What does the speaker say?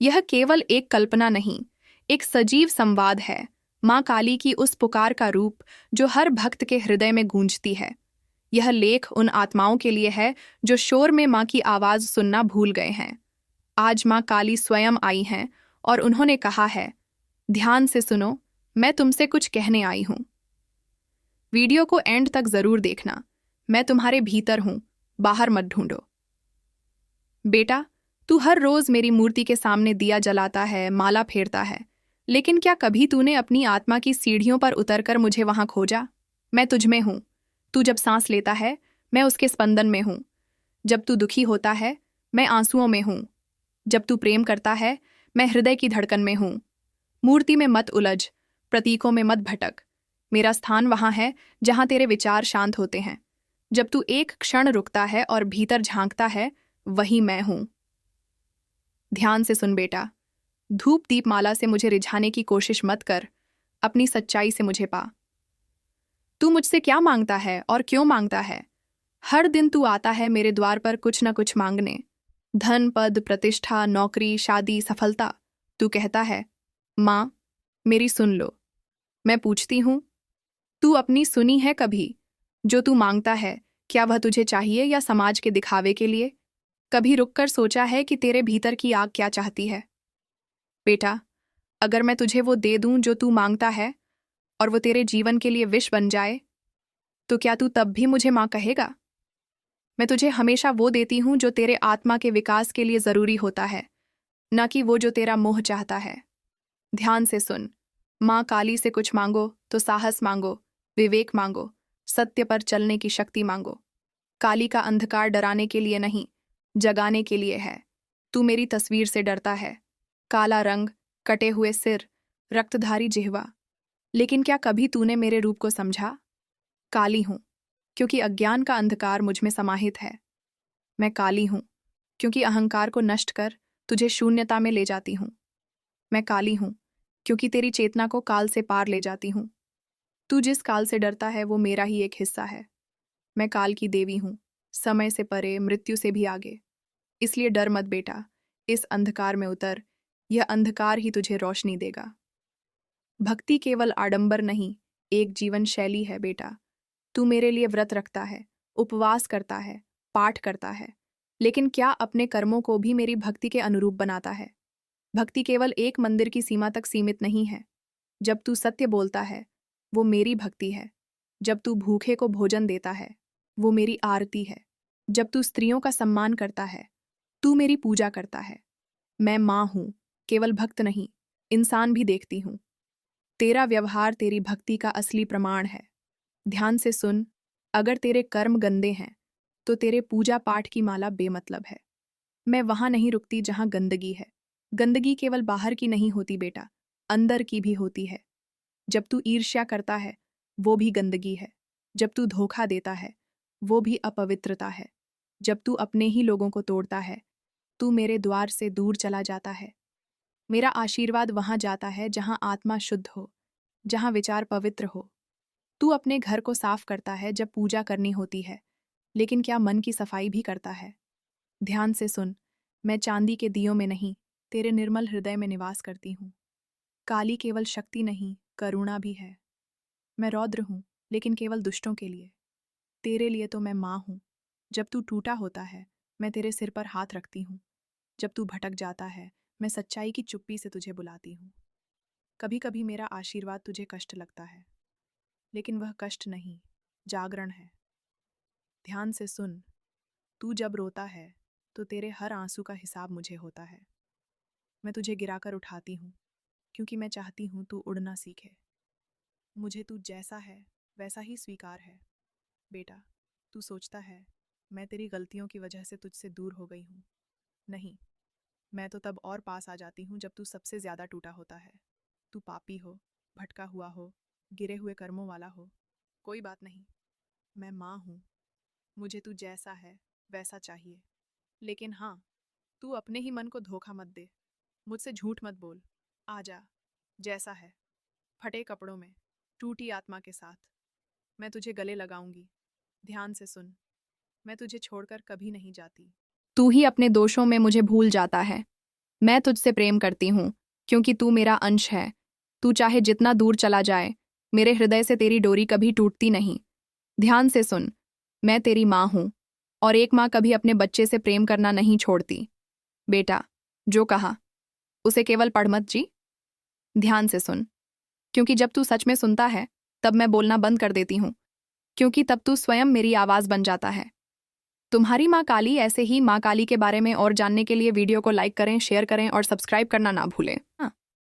यह केवल एक कल्पना नहीं, एक सजीव संवाद है, माँ काली की उस पुकार का रूप जो हर भक्त के हृदय में गूंजती है। यह लेख उन आत्माओं के लिए है जो शोर में माँ की आवाज़ सुनना भूल गए हैं। आज माँ काली स्वयं आई हैं और उन्होंने कहा है, ध्यान से सुनो, मैं तुमसे कुछ कहने आई हूँ। वीडियो को एंड तक जरूर देखना। मैं तुम्हारे भीतर हूँ, बाहर मत ढूंढो। बेटा, तू हर रोज मेरी मूर्ति के सामने दिया जलाता है, माला फेरता है, लेकिन क्या कभी तूने अपनी आत्मा की सीढ़ियों पर उतरकर मुझे वहां खोजा? मैं तुझ में हूं। तू जब सांस लेता है, मैं उसके स्पंदन में हूं। जब तू दुखी होता है, मैं आंसुओं में हूं। जब तू प्रेम करता है, मैं हृदय की धड़कन में हूं। मूर्ति में मत उलझ, प्रतीकों में मत भटक। मेरा स्थान वहां है जहां तेरे विचार शांत होते हैं। जब तू एक क्षण रुकता है और भीतर झांकता है, वही मैं हूं। ध्यान से सुन बेटा, धूप दीपमाला से मुझे रिझाने की कोशिश मत कर, अपनी सच्चाई से मुझे पा। तू मुझसे क्या मांगता है और क्यों मांगता है? हर दिन तू आता है मेरे द्वार पर कुछ न कुछ मांगने। धन, पद, प्रतिष्ठा, नौकरी, शादी, सफलता। तू कहता है, माँ, मेरी सुन लो। मैं पूछती हूँ, तू अपनी सुनी है कभी? जो तू मांगता है, क्या वह तुझे चाहिए या समाज के दिखावे के लिए? कभी रुककर सोचा है कि तेरे भीतर की आग क्या चाहती है? बेटा, अगर मैं तुझे वो दे दूं जो तू मांगता है और वो तेरे जीवन के लिए विष बन जाए, तो क्या तू तब भी मुझे माँ कहेगा? मैं तुझे हमेशा वो देती हूं जो तेरे आत्मा के विकास के लिए जरूरी होता है, न कि वो जो तेरा मोह चाहता है। ध्यान से सुन, माँ काली से कुछ मांगो तो साहस मांगो, विवेक मांगो, सत्य पर चलने की शक्ति मांगो। काली का अंधकार डराने के लिए नहीं, जगाने के लिए है। तू मेरी तस्वीर से डरता है, काला रंग, कटे हुए सिर, रक्तधारी जिह्वा। लेकिन क्या कभी तूने मेरे रूप को समझा? काली हूं क्योंकि अज्ञान का अंधकार मुझ में समाहित है। मैं काली हूं क्योंकि अहंकार को नष्ट कर तुझे शून्यता में ले जाती हूं। मैं काली हूं क्योंकि तेरी चेतना को काल से पार ले जाती हूं। तू जिस काल से डरता है वो मेरा ही एक हिस्सा है। मैं काल की देवी हूं, समय से परे, मृत्यु से भी आगे। इसलिए डर मत बेटा, इस अंधकार में उतर। यह अंधकार ही तुझे रोशनी देगा। भक्ति केवल आडंबर नहीं, एक जीवन शैली है बेटा। तू मेरे लिए व्रत रखता है, उपवास करता है, पाठ करता है, लेकिन क्या अपने कर्मों को भी मेरी भक्ति के अनुरूप बनाता है? भक्ति केवल एक मंदिर की सीमा तक सीमित नहीं है। जब तू सत्य बोलता है, वो मेरी भक्ति है। जब तू भूखे को भोजन देता है, वो मेरी आरती है। जब तू स्त्रियों का सम्मान करता है, तू मेरी पूजा करता है। मैं माँ हूँ, केवल भक्त नहीं, इंसान भी देखती हूँ। तेरा व्यवहार तेरी भक्ति का असली प्रमाण है। ध्यान से सुन, अगर तेरे कर्म गंदे हैं, तो तेरे पूजा पाठ की माला बेमतलब है। मैं वहां नहीं रुकती जहां गंदगी है। गंदगी केवल बाहर की नहीं होती बेटा, अंदर की भी होती है। जब तू ईर्ष्या करता है, वो भी गंदगी है। जब तू धोखा देता है, वो भी अपवित्रता है। जब तू अपने ही लोगों को तोड़ता है, तू मेरे द्वार से दूर चला जाता है। मेरा आशीर्वाद वहां जाता है जहां आत्मा शुद्ध हो, जहां विचार पवित्र हो। तू अपने घर को साफ करता है जब पूजा करनी होती है, लेकिन क्या मन की सफाई भी करता है? ध्यान से सुन, मैं चांदी के दियों में नहीं, तेरे निर्मल हृदय में निवास करती हूँ। काली केवल शक्ति नहीं, करुणा भी है। मैं रौद्र हूँ, लेकिन केवल दुष्टों के लिए। तेरे लिए तो मैं माँ हूँ। जब तू टूटा होता है, मैं तेरे सिर पर हाथ रखती हूँ। जब तू भटक जाता है, मैं सच्चाई की चुप्पी से तुझे बुलाती हूँ। कभी कभी मेरा आशीर्वाद तुझे कष्ट लगता है, लेकिन वह कष्ट नहीं, जागरण है। ध्यान से सुन, तू जब रोता है, तो तेरे हर आंसू का हिसाब मुझे होता है। मैं तुझे गिराकर उठाती हूँ, क्योंकि मैं चाहती हूँ तू उड़ना सीखे। मुझे तू जैसा है, वैसा ही स्वीकार है। बेटा, तू सोचता है, मैं तेरी गलतियों की वजह से तुझसे दूर हो गई हूँ। नहीं, मैं तो तब और पास आ जाती हूँ जब तू सबसे ज्यादा टूटा होता है। तू पापी हो, भटका हुआ हो, गिरे हुए कर्मों वाला हो। कोई बात नहीं, मैं माँ हूँ। मुझे तू जैसा है, वैसा चाहिए। लेकिन हाँ, तू अपने ही मन को धोखा मत दे। मुझसे झूठ मत बोल। आ जा, जैसा है, फटे कपड़ों में, टूटी आत्मा के साथ। मैं तुझे गले लगाऊंगी। ध्यान से सुन, मैं तुझे छोड़कर कभी नहीं जाती। तू ही अपने दोषों में मुझे भूल जाता है। मैं तुझसे प्रेम करती हूँ क्योंकि तू मेरा अंश है। तू चाहे जितना दूर चला जाए, मेरे हृदय से तेरी डोरी कभी टूटती नहीं। ध्यान से सुन, मैं तेरी माँ हूँ और एक माँ कभी अपने बच्चे से प्रेम करना नहीं छोड़ती। बेटा, जो कहा उसे केवल पढ़ मत जी। ध्यान से सुन, क्योंकि जब तू सच में सुनता है तब मैं बोलना बंद कर देती हूँ, क्योंकि तब तू स्वयं मेरी आवाज़ बन जाता है। तुम्हारी माँ काली। ऐसे ही माँ काली के बारे में और जानने के लिए वीडियो को लाइक करें, शेयर करें और सब्सक्राइब करना ना भूलें। हाँ।